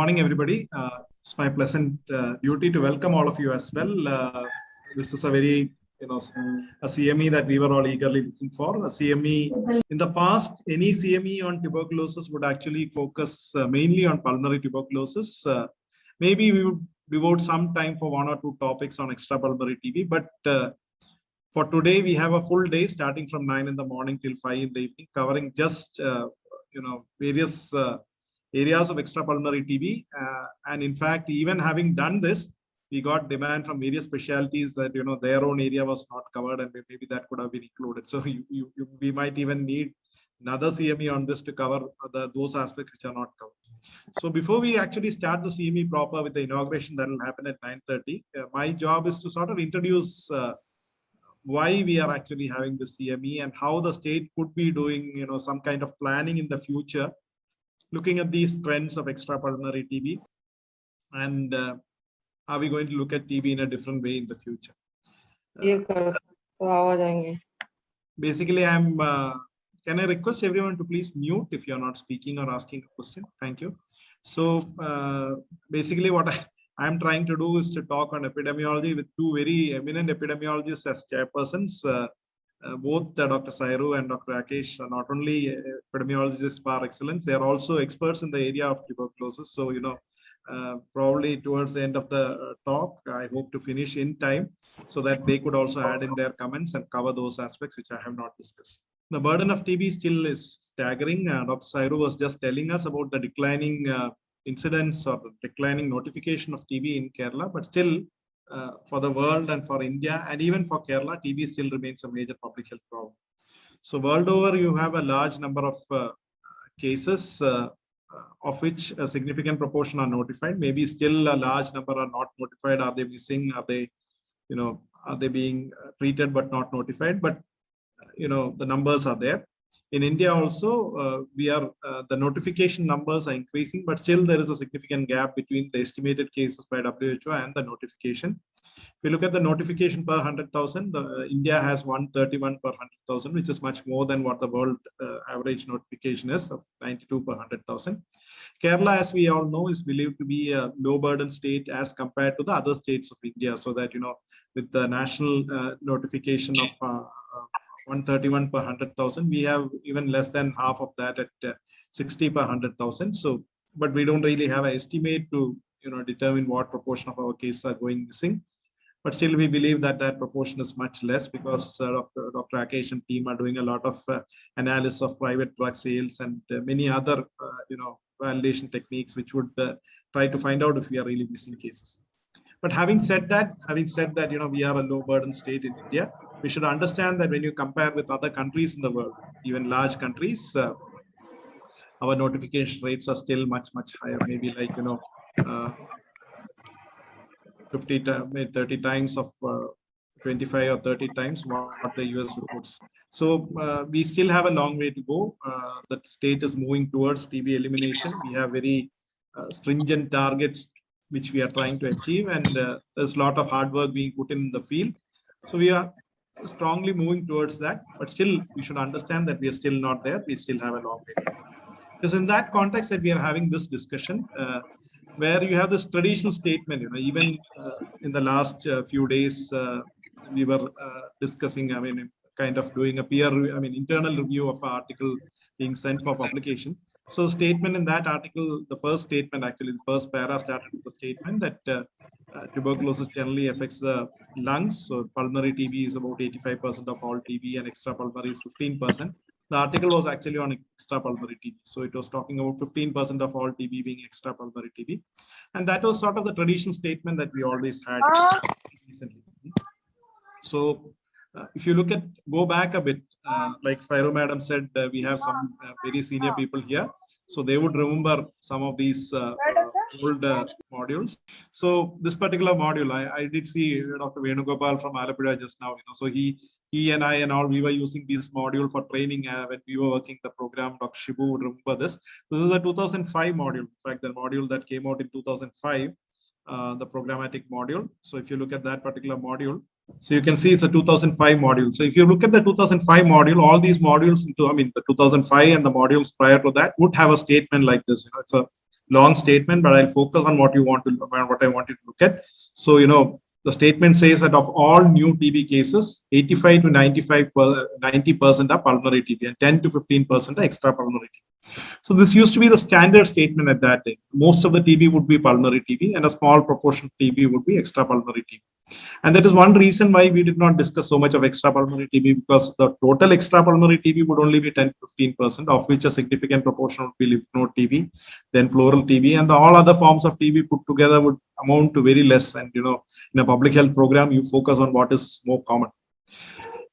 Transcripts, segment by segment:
morning, everybody. It's my pleasant duty to welcome all of you as well. This is a very, a CME that we were all eagerly looking for. A CME in the past, any CME on tuberculosis would actually focus mainly on pulmonary tuberculosis. Maybe we would devote some time for one or two topics on extrapulmonary TB, but for today, we have a full day starting from 9 in the morning till 5 in the evening, covering just, various areas of extrapulmonary TB. And in fact, even having done this, we got demand from various specialties that, their own area was not covered and maybe that could have been included. So we might even need another CME on this to cover those aspects which are not covered. So before we actually start the CME proper with the inauguration that will happen at 9:30, my job is to sort of introduce why we are actually having the CME and how the state could be doing, some kind of planning in the future, looking at these trends of extrapulmonary TB, and are we going to look at TB in a different way in the future? Basically, can I request everyone to please mute if you're not speaking or asking a question? Thank you. So basically what I'm trying to do is to talk on epidemiology with two very eminent epidemiologists as chairpersons. Both Dr. Sairu and Dr. Rakesh are not only epidemiologists par excellence, they are also experts in the area of tuberculosis. So, probably towards the end of the talk, I hope to finish in time so that they could also add in their comments and cover those aspects which I have not discussed. The burden of TB still is staggering. Dr. Sairu was just telling us about the declining incidence or declining notification of TB in Kerala, but still for the world and for India and even for Kerala, TB still remains a major public health problem. So world over, you have a large number of cases of which a significant proportion are notified. Maybe still a large number are not notified. Are they missing? Are they being treated but not notified? But the numbers are there. In India also, the notification numbers are increasing, but still there is a significant gap between the estimated cases by WHO and the notification. If you look at the notification per 100,000, India has 131 per 100,000, which is much more than what the world average notification is of 92 per 100,000. Kerala, as we all know, is believed to be a low burden state as compared to the other states of India. So that, with the national notification of 131 per 100,000, we have even less than half of that at 60 per 100,000. So, but we don't really have an estimate to determine what proportion of our cases are going missing. But still, we believe that that proportion is much less because Dr. Rakesh and team are doing a lot of analysis of private drug sales and many other validation techniques which would try to find out if we are really missing cases. But having said that, we are a low burden state in India. We should understand that when you compare with other countries in the world, even large countries, our notification rates are still much higher. Maybe like 50 to 30 times of 25 or 30 times what the US reports. So we still have a long way to go. The state is moving towards TB elimination. We have very stringent targets which we are trying to achieve, and there's a lot of hard work being put in the field. So we are strongly moving towards that, but still we should understand that we are still not there. We still have a long way to go. Because in that context that we are having this discussion, where you have this traditional statement, even in the last few days, we were discussing, kind of doing a peer, internal review of an article being sent for publication. So the statement in that article, the first statement, actually the first para started with the statement that tuberculosis generally affects the lungs. So pulmonary TB is about 85% of all TB and extrapulmonary is 15%. The article was actually on extrapulmonary TB. So it was talking about 15% of all TB being extrapulmonary TB. And that was sort of the traditional statement that we always had recently. So if you go back a bit, like Sairu madam said, we have some very senior people here. So they would remember some of these old modules. So this particular module, I did see Dr. Venugopal from Alappuzha just now. So he and I and all, we were using this module for training when we were working the program. Dr. Shibu would remember this. This is a 2005 module. In fact, the module that came out in 2005, the programmatic module. So if you look at that particular module, so you can see it's a 2005 module. So if you look at the 2005 module, all these modules the 2005 and the modules prior to that would have a statement like this. It's a long statement, but I'll focus on what I want you to look at. So, the statement says that of all new TB cases, 85 to 90% are pulmonary TB and 10 to 15% are extrapulmonary TB. So this used to be the standard statement at that time. Most of the TB would be pulmonary TB and a small proportion of TB would be extrapulmonary TB. And that is one reason why we did not discuss so much of extrapulmonary TB, because the total extrapulmonary TB would only be 10 to 15%, of which a significant proportion would be lymph node TB, then pleural TB, and all other forms of TB put together would amount to very less. And in a public health program, you focus on what is more common.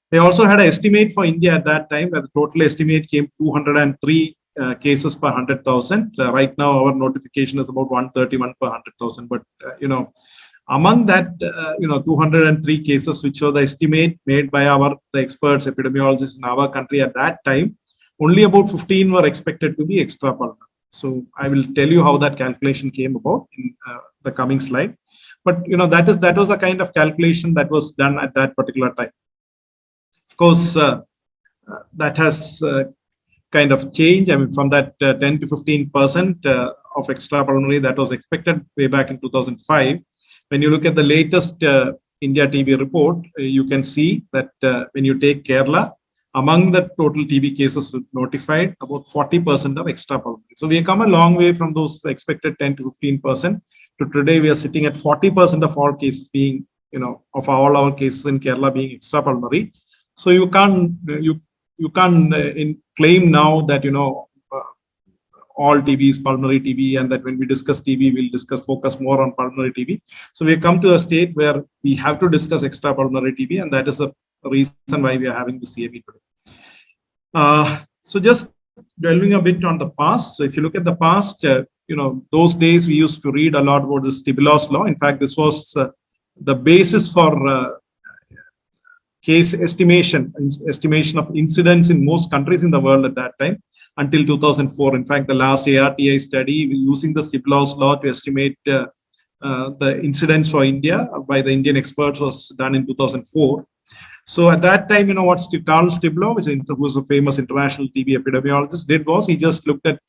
They also had an estimate for India at that time, where the total estimate came 203 cases per 100,000. Right now, our notification is about 131 per 100,000. But among that, 203 cases, which were the estimate made by the experts, epidemiologists in our country at that time, only about 15 were expected to be extrapulmonary. So I will tell you how that calculation came about in the coming slide. But that was a kind of calculation that was done at that particular time. Of course, that has kind of changed. I mean, from that 10 to 15% of extrapulmonary that was expected way back in 2005. When you look at the latest India TB report, you can see that when you take Kerala, among the total TB cases notified, about 40% of extrapulmonary. So we have come a long way from those expected 10 to 15% to today. We are sitting at 40% of all cases being, of all our cases in Kerala being extrapulmonary. So you can't claim now that all TB is pulmonary TB, and that when we discuss TB, we'll focus more on pulmonary TB. So we have come to a state where we have to discuss extrapulmonary TB, and that is the reason why we are having the CME today. So just delving a bit on the past. So if you look at the past, those days we used to read a lot about the Stibilos law. In fact, this was the basis for case estimation of incidence in most countries in the world at that time until 2004. In fact, the last ARTI study using the Stibilos law to estimate the incidence for India by the Indian experts was done in 2004. So at that time, what Charles Stiblo, who was a famous international TB epidemiologist, did was he just looked at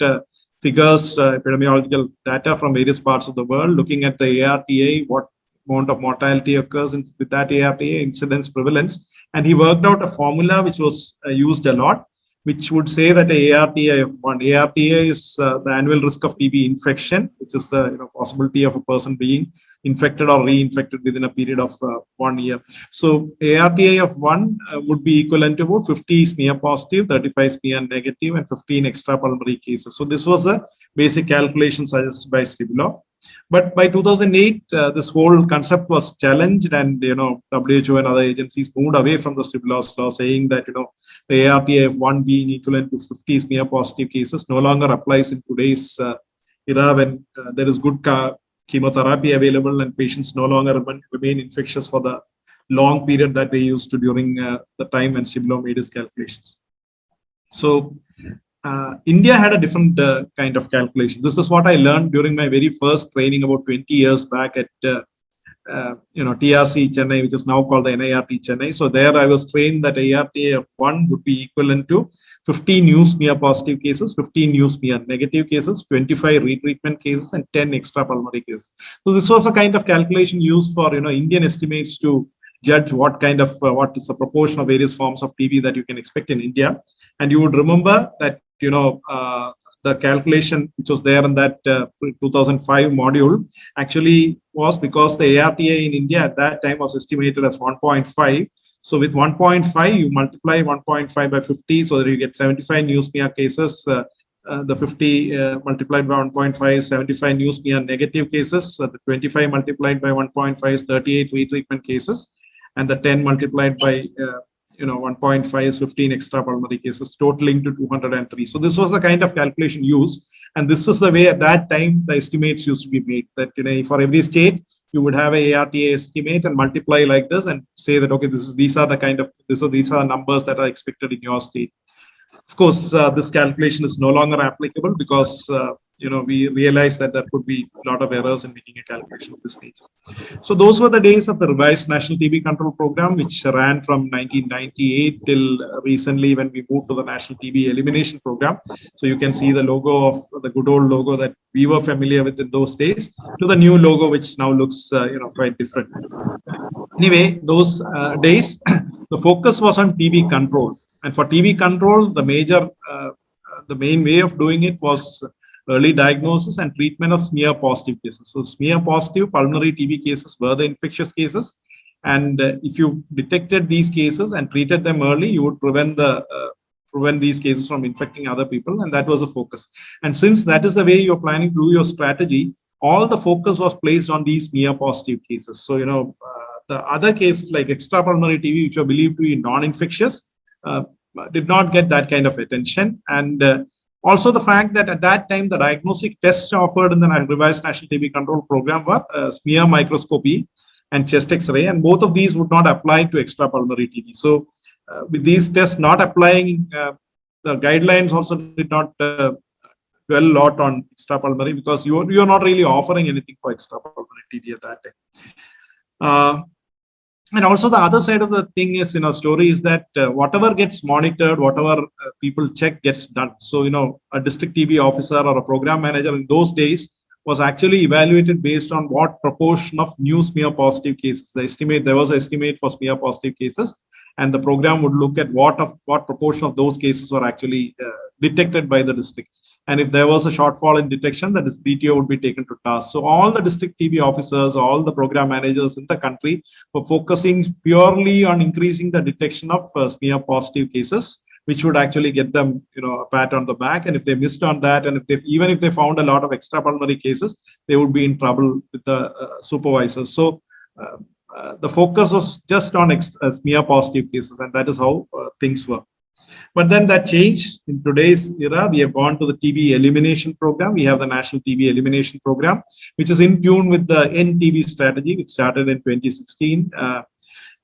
figures, epidemiological data from various parts of the world, looking at the ARTA, what amount of mortality occurs with that ARTA, incidence, prevalence, and he worked out a formula which was used a lot, which would say that a ARTA of 1. ARTA is the annual risk of TB infection, which is the possibility of a person being infected or reinfected within a period of 1 year. So ARTA of 1 would be equivalent to about 50 smear positive, 35 smear negative, and 15 extrapulmonary cases. So this was a basic calculation suggested by Stiblo. But by 2008, this whole concept was challenged, and WHO and other agencies moved away from the Stibilos law, saying that the ARTA of 1 being equivalent to 50 smear positive cases no longer applies in today's era, when there is good chemotherapy available and patients no longer remain infectious for the long period that they used to during the time when Stiblo made his calculations. So India had a different kind of calculation. This is what I learned during my very first training about 20 years back at TRC Chennai, which is now called the NIRT Chennai. So there I was trained that ARTA of 1 would be equivalent to 15 new smear positive cases, 15 new smear negative cases, 25 retreatment cases, and 10 extrapulmonary cases. So this was a kind of calculation used for Indian estimates to judge what is the proportion of various forms of TB that you can expect in India. And you would remember that the calculation which was there in that 2005 module actually was because the ARTA in India at that time was estimated as 1.5. So with 1.5, you multiply 1.5 by 50, so that you get 75 new smear cases. The 50 multiplied by 1.5 is 75 new smear negative cases. The 25 multiplied by 1.5 is 38 retreatment cases. And the 10 multiplied by 1.5 is 15 extrapulmonary cases, totaling to 203. So this was the kind of calculation used, and this was the way at that time the estimates used to be made. That for every state you would have a ARTA estimate and multiply like this and say that okay, these are the numbers that are expected in your state. Of course, this calculation is no longer applicable because we realized that there could be a lot of errors in making a calculation of this stage. So those were the days of the revised National TB Control Program, which ran from 1998 till recently when we moved to the National TB Elimination Program. So you can see the logo of the good old logo that we were familiar with in those days to the new logo, which now looks quite different. Anyway, those days, the focus was on TB control. And for TB control, the main way of doing it was early diagnosis and treatment of smear positive cases. So smear positive pulmonary TB cases were the infectious cases. And if you detected these cases and treated them early, you would prevent these cases from infecting other people. And that was the focus. And since that is the way you're planning to do your strategy, all the focus was placed on these smear positive cases. So, the other cases like extrapulmonary TB, which are believed to be non-infectious, did not get that kind of attention. And also the fact that at that time, the diagnostic tests offered in the revised National TB Control Program were smear microscopy and chest X-ray, and both of these would not apply to extrapulmonary TB. So with these tests not applying, the guidelines also did not dwell a lot on extrapulmonary, because you're not really offering anything for extrapulmonary TB at that time. And also the other side of the thing is, story is that whatever gets monitored, whatever people check gets done. So, a district TB officer or a program manager in those days was actually evaluated based on what proportion of new smear positive cases. There was an estimate for smear positive cases, and the program would look at what proportion of those cases were actually detected by the district. And if there was a shortfall in detection, the DTO would be taken to task. So all the district TB officers, all the program managers in the country were focusing purely on increasing the detection of smear positive cases, which would actually get them, a pat on the back. And if they missed on that, and even if they found a lot of extrapulmonary cases, they would be in trouble with the supervisors. So the focus was just on smear positive cases, and that is how things were. But then that changed. In today's era, we have gone to the TB elimination program. We have the National TB Elimination Program, which is in tune with the NTB strategy, which started in 2016.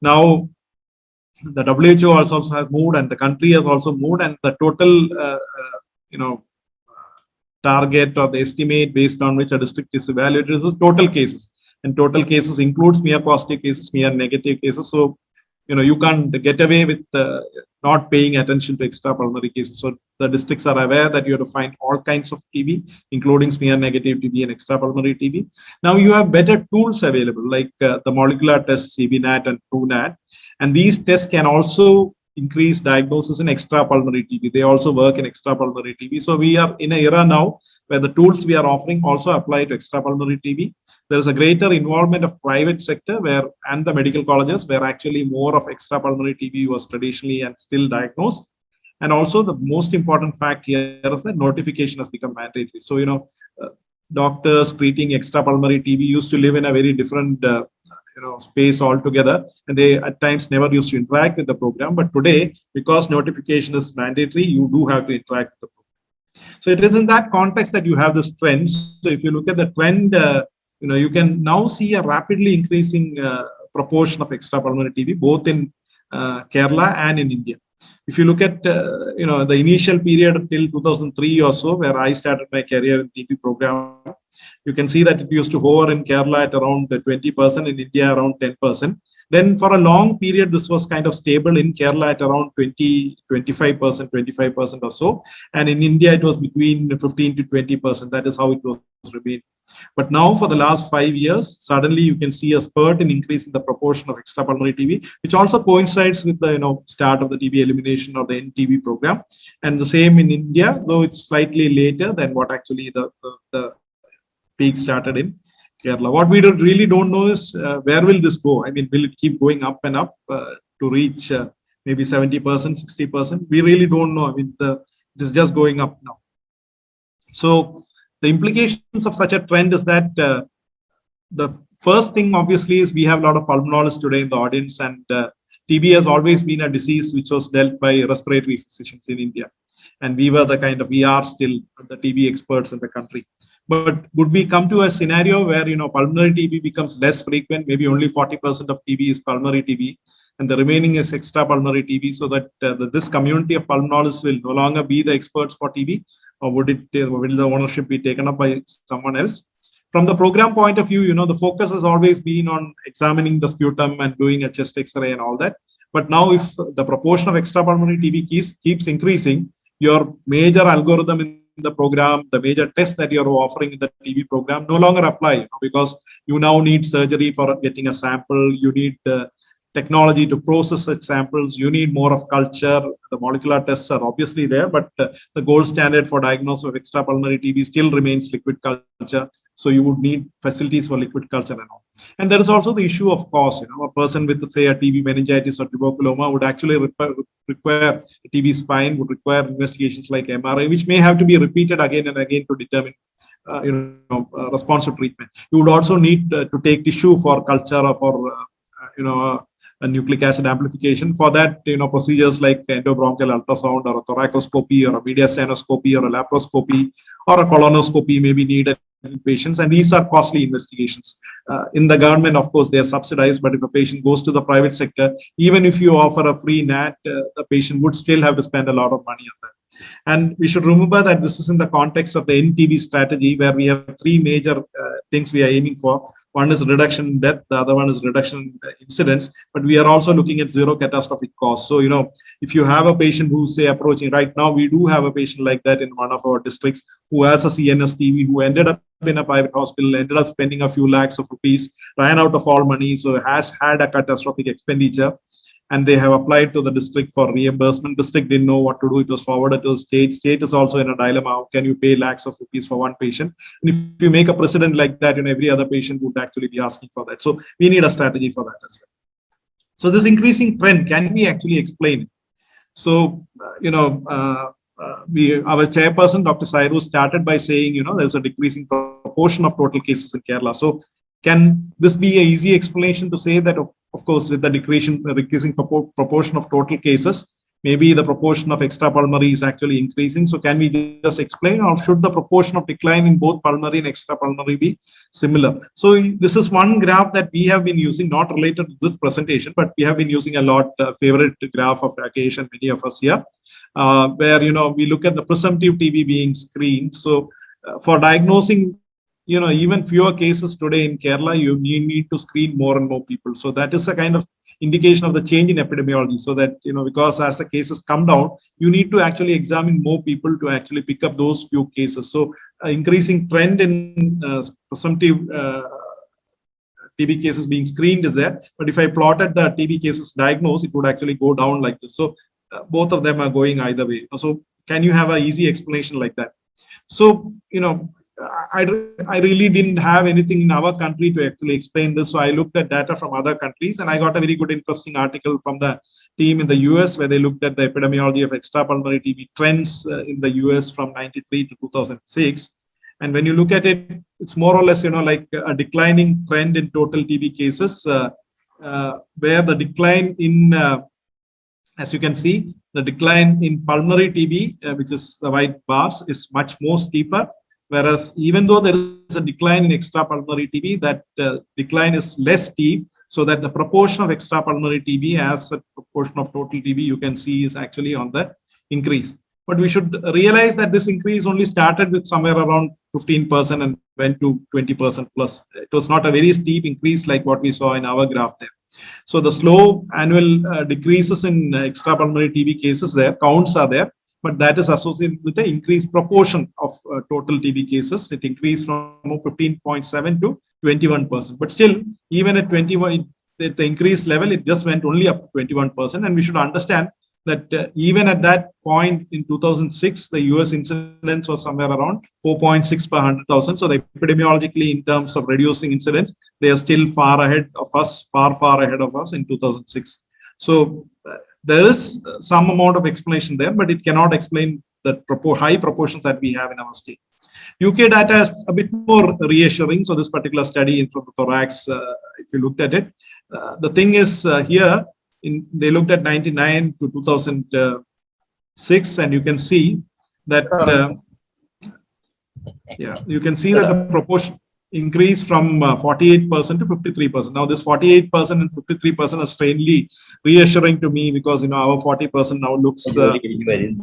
Now, the WHO also has moved, and the country has also moved, and the total, target or the estimate based on which a district is evaluated is the total cases. And total cases includes smear positive cases, smear negative cases. So, you can't get away with not paying attention to extrapulmonary cases. So the districts are aware that you have to find all kinds of TB, including smear negative TB and extrapulmonary TB. Now you have better tools available, like the molecular tests, CBNAT and TrueNAT. And these tests can also increase diagnosis in extrapulmonary TB. They also work in extrapulmonary TB. So we are in an era now where the tools we are offering also apply to extrapulmonary TB. There is a greater involvement of private sector and the medical colleges, where actually more of extrapulmonary TB was traditionally and still diagnosed. And also the most important fact here is that notification has become mandatory. So, doctors treating extrapulmonary TB used to live in a very different space altogether, and they at times never used to interact with the program. But today, because notification is mandatory, you do have to interact with the program. So it is in that context that you have this trend. So if you look at the trend, you can now see a rapidly increasing proportion of extrapulmonary TB, both in Kerala and in India. If you look at, the initial period till 2003 or so, where I started my career in TB program, you can see that it used to hover in Kerala at around 20%, in India around 10%. Then for a long period, this was kind of stable in Kerala at around 25% or so. And in India, it was between 15 to 20%. That is how it was remained. But now for the last 5 years, suddenly you can see a spurt in increase in the proportion of extrapulmonary TB, which also coincides with the start of the TB elimination or the NTB program. And the same in India, though it's slightly later than what actually the peak started in Kerala. What we really don't know is where will this go? I mean, will it keep going up and up to reach maybe 70%, 60%? We really don't know. I mean, it is just going up now. So the implications of such a trend is that the first thing, obviously, is we have a lot of pulmonologists today in the audience, and TB has always been a disease which was dealt by respiratory physicians in India. And we are still the TB experts in the country. But would we come to a scenario where, pulmonary TB becomes less frequent, maybe only 40% of TB is pulmonary TB, and the remaining is extrapulmonary TB, so that this community of pulmonologists will no longer be the experts for TB, or will the ownership be taken up by someone else? From the program point of view, the focus has always been on examining the sputum and doing a chest X-ray and all that. But now, if the proportion of extrapulmonary TB keeps increasing, your major algorithm in the program, the major test that you're offering in the TB program no longer apply, because you now need surgery for getting a sample. You need technology to process such samples. You need more of culture. The molecular tests are obviously there, but the gold standard for diagnosis of extrapulmonary TB still remains liquid culture. So you would need facilities for liquid culture and all. And there is also the issue of cost. A person with, say, a TB meningitis or tuberculoma would actually require a TB spine, would require investigations like MRI, which may have to be repeated again and again to determine response to treatment. You would also need to take tissue for culture or for a nucleic acid amplification. For that, procedures like endobronchial ultrasound or a thoracoscopy or a mediastinoscopy or a laparoscopy or a colonoscopy may be needed in patients, and these are costly investigations. In the government, of course, they are subsidized, but if a patient goes to the private sector, even if you offer a free NAT, the patient would still have to spend a lot of money on that. And we should remember that this is in the context of the NTB strategy, where we have three major things we are aiming for. One is reduction in death, the other one is reduction in incidence, but we are also looking at zero catastrophic costs. So, if you have a patient who's, say, approaching right now, we do have a patient like that in one of our districts who has a CNS TB, who ended up in a private hospital, ended up spending a few lakhs of rupees, ran out of all money, so has had a catastrophic expenditure. And they have applied to the district for reimbursement. District didn't know what to do. It was forwarded to the state. State is also in a dilemma. How can you pay lakhs of rupees for one patient? And if you make a precedent like that, every other patient would actually be asking for that. So we need a strategy for that as well. So this increasing trend, can we actually explain it? So, our chairperson, Dr. Sairu, started by saying, there's a decreasing proportion of total cases in Kerala. So can this be an easy explanation to say that, of course, with the decreasing proportion of total cases, maybe the proportion of extrapulmonary is actually increasing? So can we just explain, or should the proportion of decline in both pulmonary and extrapulmonary be similar? So this is one graph that we have been using, not related to this presentation, but we have been using a lot, favorite graph of Rakesh and many of us here, where, we look at the presumptive TB being screened. So for diagnosing even fewer cases today in Kerala, you need to screen more and more people. So that is a kind of indication of the change in epidemiology. So that, because as the cases come down, you need to actually examine more people to actually pick up those few cases. So increasing trend in presumptive TB cases being screened is there. But if I plotted the TB cases diagnosed, it would actually go down like this. So both of them are going either way. So can you have an easy explanation like that? So, I really didn't have anything in our country to actually explain this. So I looked at data from other countries, and I got a very good, interesting article from the team in the US, where they looked at the epidemiology of extrapulmonary TB trends in the US from 93 to 2006. And when you look at it, it's more or less, like a declining trend in total TB cases, where the decline in, as you can see, the decline in pulmonary TB, which is the white bars, is much more steeper. Whereas even though there is a decline in extrapulmonary TB, that decline is less steep, so that the proportion of extrapulmonary TB as a proportion of total TB, you can see, is actually on the increase. But we should realize that this increase only started with somewhere around 15% and went to 20% plus. It was not a very steep increase like what we saw in our graph there. So the slow annual decreases in extrapulmonary TB cases there, counts are there, but that is associated with the increased proportion of total TB cases. It increased from 15.7 to 21%. But still, even at 21, at the increased level, it just went only up to 21%. And we should understand that even at that point in 2006, the US incidence was somewhere around 4.6 per 100,000. So epidemiologically, in terms of reducing incidence, they are still far ahead of us, far ahead of us in 2006. So there is some amount of explanation there, but it cannot explain the high proportions that we have in our state. UK data is a bit more reassuring. So this particular study from the thorax, if you looked at it, the thing is here, they looked at 99 to 2006, and you can see that, you can see that the proportion. increase from 48% to 53%. Now this 48% and 53% are strangely reassuring to me, because our 40% now looks more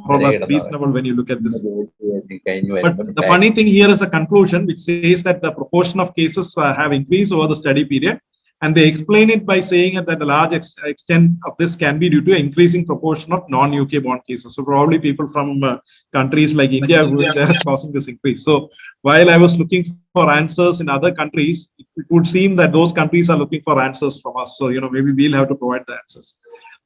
or less reasonable when you look at this. But the funny thing here is a conclusion which says that the proportion of cases have increased over the study period, and they explain it by saying that the large extent of this can be due to an increasing proportion of non-UK born cases. So probably people from countries like India who are causing this increase. So while I was looking for answers in other countries, it would seem that those countries are looking for answers from us. So maybe we'll have to provide the answers.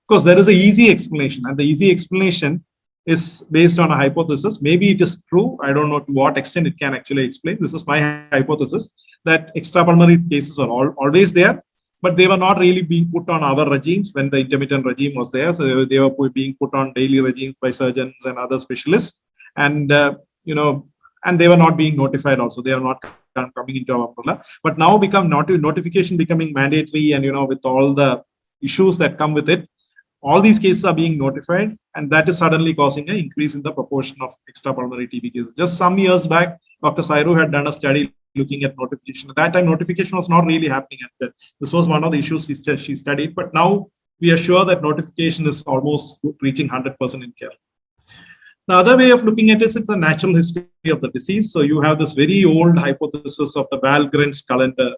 Of course, there is an easy explanation, and the easy explanation is based on a hypothesis. Maybe it is true. I don't know to what extent it can actually explain. This is my hypothesis, that extrapulmonary cases are always there, but they were not really being put on our regimes when the intermittent regime was there. So they were being put on daily regimes by surgeons and other specialists, and and they were not being notified also. They are not coming into our umbrella. But now notification becoming mandatory, and with all the issues that come with it, all these cases are being notified, and that is suddenly causing an increase in the proportion of extrapulmonary TB cases. Just some years back, Dr. Sairu had done a study looking at notification. At that time, notification was not really happening. This was one of the issues she studied. But now we are sure that notification is almost reaching 100% in Kerala. The other way of looking at it is the natural history of the disease. So you have this very old hypothesis of the Valgren's calendar,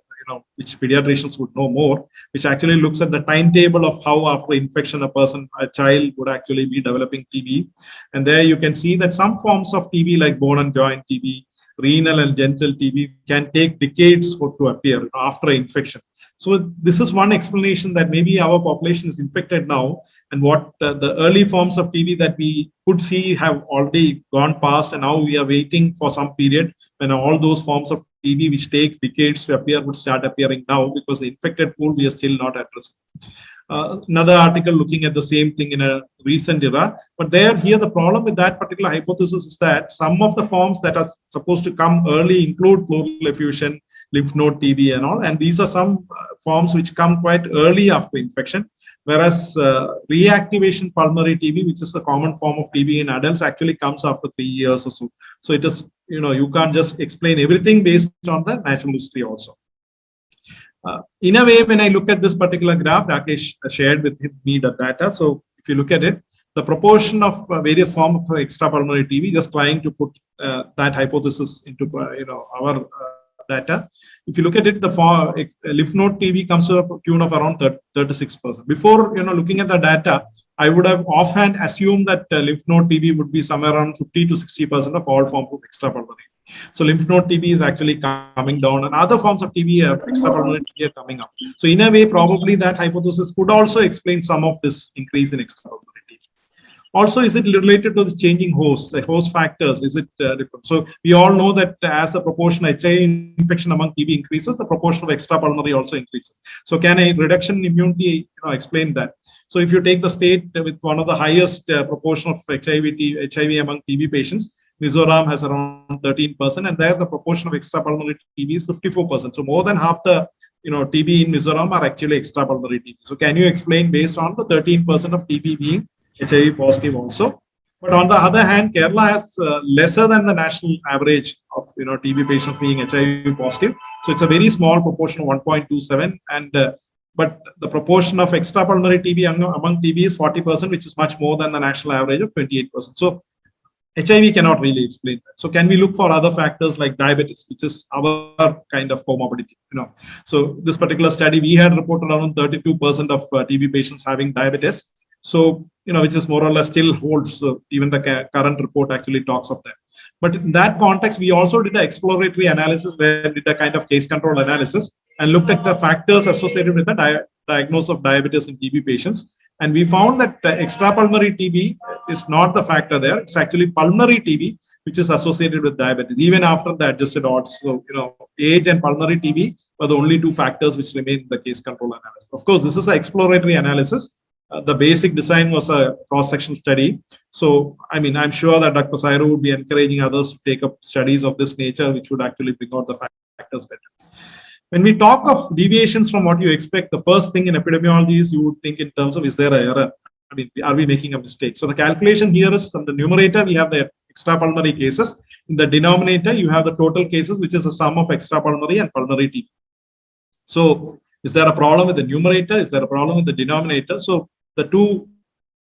which pediatricians would know more, which actually looks at the timetable of how after infection a child would actually be developing TB. And there you can see that some forms of TB like bone and joint TB, renal and genital TB can take decades to appear after infection. So this is one explanation that maybe our population is infected now, and what the early forms of TB that we could see have already gone past, and now we are waiting for some period when all those forms of TB which take decades to appear would start appearing now, because the infected pool we are still not addressing. Another article looking at the same thing in a recent era, but here the problem with that particular hypothesis is that some of the forms that are supposed to come early include pleural effusion, lymph node TB and all, and these are some forms which come quite early after infection, whereas reactivation pulmonary TB, which is a common form of TB in adults, actually comes after 3 years or so. So it is, you can't just explain everything based on the natural history also. In a way, when I look at this particular graph, Rakesh shared with me the data. So if you look at it, the proportion of various forms of extrapulmonary TB, just trying to put that hypothesis into our data. If you look at it, the lymph node TB comes to a tune of around 36%. Before looking at the data, I would have offhand assumed that lymph node TB would be somewhere around 50 to 60% of all forms of extrapulmonary. So lymph node TB is actually coming down, and other forms of TB, extrapulmonary TB, are coming up. So in a way, probably that hypothesis could also explain some of this increase in extrapulmonary TB. Also, is it related to the changing hosts, the host factors? Is it different? So we all know that as the proportion of HIV infection among TB increases, the proportion of extrapulmonary also increases. So can a reduction in immunity explain that? So if you take the state with one of the highest proportion of HIV among TB patients, Mizoram has around 13%, and there the proportion of extrapulmonary TB is 54%. So more than half the TB in Mizoram are actually extrapulmonary TB. So can you explain based on the 13% of TB being HIV positive also? But on the other hand, Kerala has lesser than the national average of TB patients being HIV positive. So it's a very small proportion of 1.27, and but the proportion of extrapulmonary TB among TB is 40%, which is much more than the national average of 28%. So HIV cannot really explain that. So can we look for other factors like diabetes, which is our kind of comorbidity? So this particular study, we had reported around 32% of TB patients having diabetes. So which is more or less still holds. So even the current report actually talks of that. But in that context, we also did an exploratory analysis where we did a kind of case control analysis and looked at the factors associated with the diagnosis of diabetes in TB patients. And we found that extrapulmonary TB is not the factor there. It's actually pulmonary TB, which is associated with diabetes, even after the adjusted odds. So, age and pulmonary TB are the only two factors which remain in the case control analysis. Of course, this is an exploratory analysis. The basic design was a cross-section study. So, I'm sure that Dr. Sairu would be encouraging others to take up studies of this nature, which would actually bring out the factors better. When we talk of deviations from what you expect, the first thing in epidemiology is you would think in terms of, is there an error? Are we making a mistake? So the calculation here is, on the numerator, we have the extrapulmonary cases. In the denominator, you have the total cases, which is a sum of extrapulmonary and pulmonary TB. So is there a problem with the numerator? Is there a problem with the denominator? So the two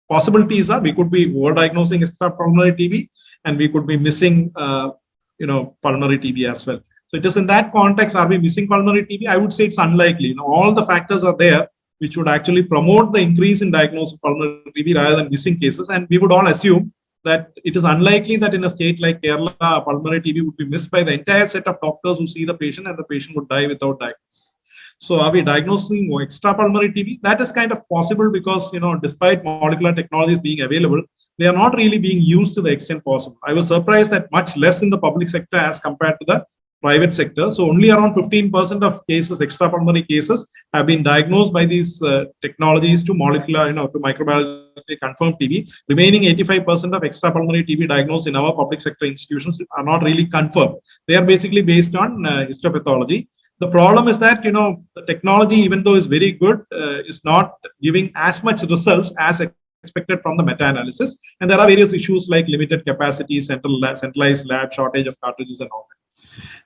possibilities are, we could be overdiagnosing extrapulmonary TB and we could be missing pulmonary TB as well. So it is in that context, are we missing pulmonary TB? I would say it's unlikely. All the factors are there which would actually promote the increase in diagnosis of pulmonary TB rather than missing cases. And we would all assume that it is unlikely that in a state like Kerala, pulmonary TB would be missed by the entire set of doctors who see the patient and the patient would die without diagnosis. So are we diagnosing extrapulmonary TB? That is kind of possible because, despite molecular technologies being available, they are not really being used to the extent possible. I was surprised that much less in the public sector as compared to the private sector. So only around 15% of cases, extrapulmonary cases, have been diagnosed by these technologies to molecular, to microbiology confirmed TB. Remaining 85% of extrapulmonary TB diagnosed in our public sector institutions are not really confirmed. They are basically based on histopathology. The problem is that, the technology, even though is very good, is not giving as much results as expected from the meta-analysis. And there are various issues like limited capacity, centralized lab, shortage of cartridges and all that.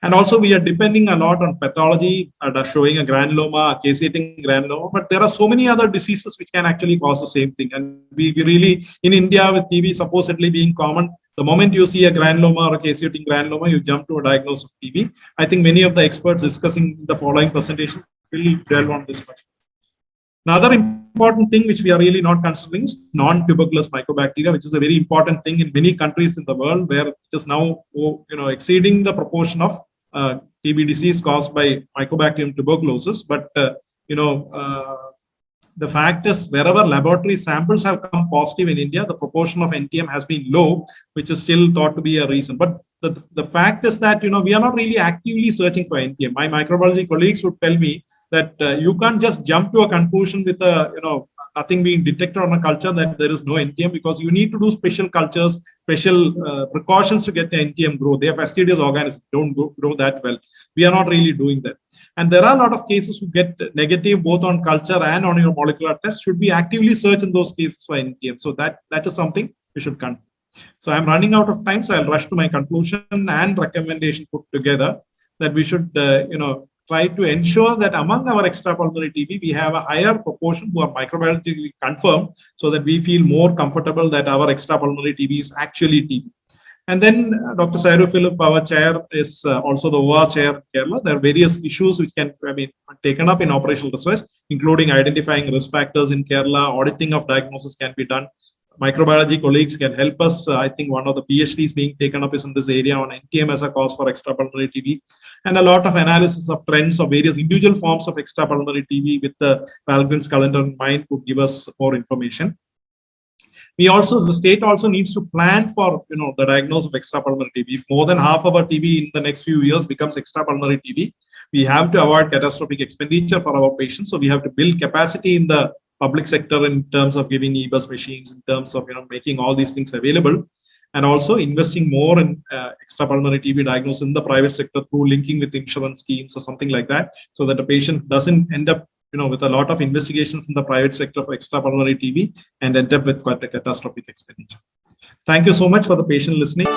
And also we are depending a lot on pathology, showing a granuloma, a caseating granuloma, but there are so many other diseases which can actually cause the same thing. And we really, in India with TB supposedly being common, the moment you see a granuloma or a caseating granuloma, you jump to a diagnosis of TB. I think many of the experts discussing the following presentation will delve on this much. Another important thing which we are really not considering is non-tuberculous mycobacteria, which is a very important thing in many countries in the world where it is now exceeding the proportion of TB disease caused by Mycobacterium tuberculosis. But the fact is, wherever laboratory samples have come positive in India, the proportion of NTM has been low, which is still thought to be a reason. But the fact is that we are not really actively searching for NTM. My microbiology colleagues would tell me that you can't just jump to a conclusion with nothing being detected on a culture that there is no NTM, because you need to do special cultures, special precautions to get the NTM grow. They are fastidious organisms, don't grow that well. We are not really doing that. And there are a lot of cases who get negative both on culture and on your molecular test. Should we actively search in those cases for NTM? So that is something we should consider. So I'm running out of time, so I'll rush to my conclusion and recommendation put together, that we should try to ensure that among our extrapulmonary TB, we have a higher proportion who are microbiologically confirmed, so that we feel more comfortable that our extrapulmonary TB is actually TB. And then Dr. Sairu Philip, our chair, is also the OR chair in Kerala. There are various issues which can be taken up in operational research, including identifying risk factors in Kerala. Auditing of diagnosis can be done. Microbiology colleagues can help us. I think one of the PhDs being taken up is in this area on NTM as a cause for extrapulmonary TB. And a lot of analysis of trends of various individual forms of extrapulmonary TB with the Valgren's calendar in mind could give us more information. We also, the state also needs to plan for the diagnosis of extrapulmonary TB. If more than half of our TB in the next few years becomes extrapulmonary TB, we have to avoid catastrophic expenditure for our patients. So we have to build capacity in the public sector in terms of giving e-bus machines, in terms of making all these things available, and also investing more in extrapulmonary TB diagnosis in the private sector through linking with insurance schemes or something like that, so that the patient doesn't end up with a lot of investigations in the private sector for extrapulmonary TB and end up with quite a catastrophic expenditure. Thank you so much for the patient listening.